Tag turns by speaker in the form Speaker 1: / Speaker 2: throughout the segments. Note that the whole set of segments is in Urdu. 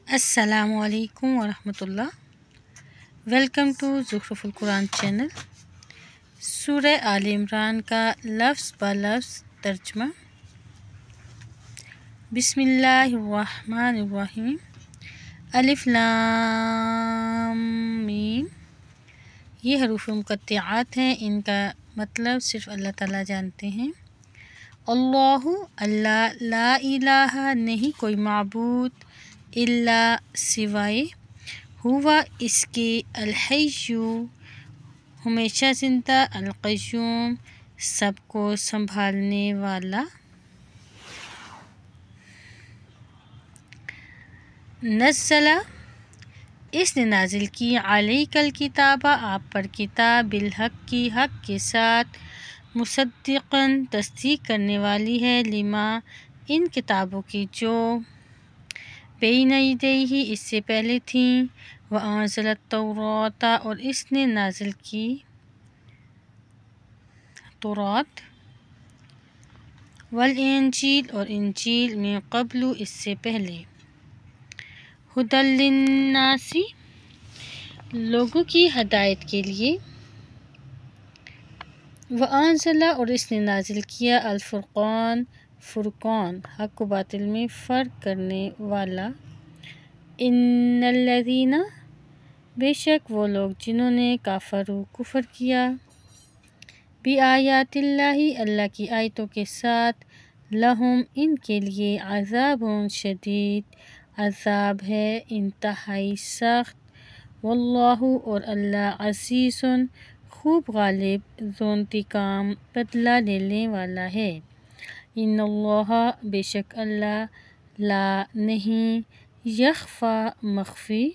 Speaker 1: السلام علیکم ورحمۃ اللہ۔ ویلکم ٹو زخرف القرآن چینل۔ سورہ آل عمران کا لفظ بہ لفظ ترجمہ۔ بسم اللہ الرحمن الرحیم۔ الف لام میم۔ یہ حروف مقطعات ہیں، ان کا مطلب صرف اللہ تعالیٰ جانتے ہیں۔ اللہ لا الہ نہیں کوئی معبود الا سوائے، ہوا اس کے، الحی ہمیشہ زندہ، القیوم سب کو سنبھالنے والا۔ نزل اس نے نازل کی، علیک الکتاب آپ پر کتاب، بالحق کی حق کے ساتھ، مصدقاً تصدیق کرنے والی ہے، لما ان کتابوں کی جو بین یدیہ اس سے پہلے تھیں، وانزل التوراۃ اور اس نے نازل کی تورات، والانجیل اور انجیل، من قبل اس سے پہلے، ھدی للناس لوگوں کی ہدایت کے لیے، وانزل اور اس نے نازل کیا، الفرقان فرقان حق و باطل میں فرق کرنے والا، ان الذین بے شک وہ لوگ جنہوں نے کفروا کفر کیا، بآیات اللہ اللہ کی آیتوں کے ساتھ، لہم ان کے لیے، عذاب شدید عذاب ہے انتہائی سخت، واللہ اور اللہ، عزیز خوب غالب، ذو انتقام بدلہ لینے والا ہے، ان اللہ بے شک اللہ، لا نہیں، یخفی مخفی،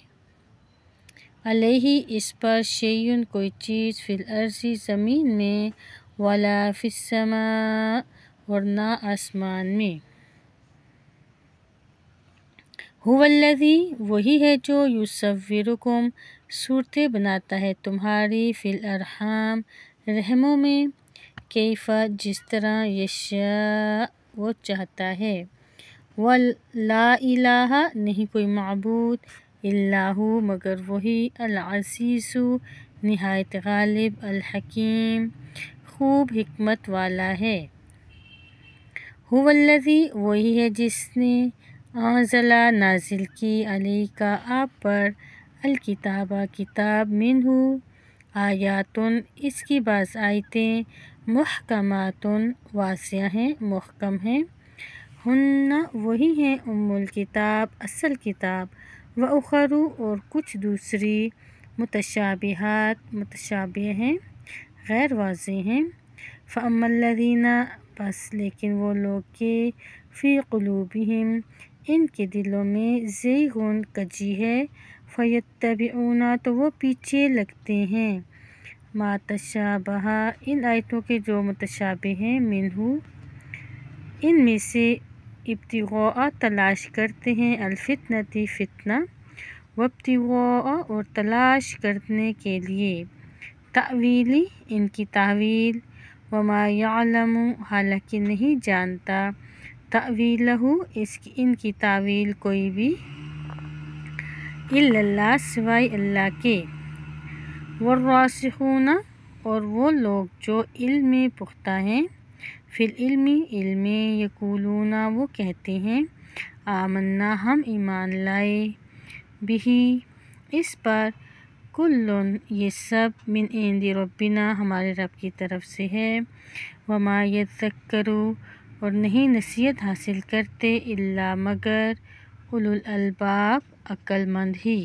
Speaker 1: علیہ اس پر، شیء کوئی چیز، فی الارض زمین میں، ولا فی السماء اور نہ آسمان میں، ھو الذی وہی ہے جو، یصورکم صورتیں بناتا ہے تمہاری، فی الارحام رحموں میں، کیف جس طرح، یشاء وہ چاہتا ہے، ولا الہ نہیں کوئی معبود الا ھو مگر وہی، العزیز نہایت غالب، الحکیم خوب حکمت والا ہے، ھو الذی وہی ہے جس نے، انزل نازل کی، علیک آپ پر، الکتاب کتاب، منہ آیات اس کی بعض آیتیں، محکمات واضح ہیں محکم ہیں، ہن وہی ہیں، ام الکتاب اصل کتاب، واخر اور کچھ دوسری، متشابہات متشابہ ہیں غیر واضح ہیں، فاما الذین پس لیکن وہ لوگ کہ، فی قلوبہم ان کے دلوں میں، زیغ کجی ہے، فیتبعون تو وہ پیچھے لگتے ہیں، ما تشابہ ان آیتوں کے جو متشابہ ہیں، منہ ان میں سے، ابتغاء تلاش کرتے ہیں، الفتنۃ فتنہ، وابتغاء اور تلاش کرنے کے لیے، تأویلہ ان کی تاویل، وما یعلم حالانکہ نہیں جانتا، تأویلہ ان کی تاویل کوئی بھی، الا اللہ سوائے اللہ کے، والراسخون اور وہ لوگ جو علم میں پختہ ہیں، فی العلم علم میں، یقولون وہ کہتے ہیں، آمنا ہم ایمان لائے، بہ اس پر، کل یہ سب، من عند ربنا ہمارے رب کی طرف سے ہے، وما یذکر اور نہیں نصیحت حاصل کرتے، الا مگر، اولو الالباب عقل مند ہی۔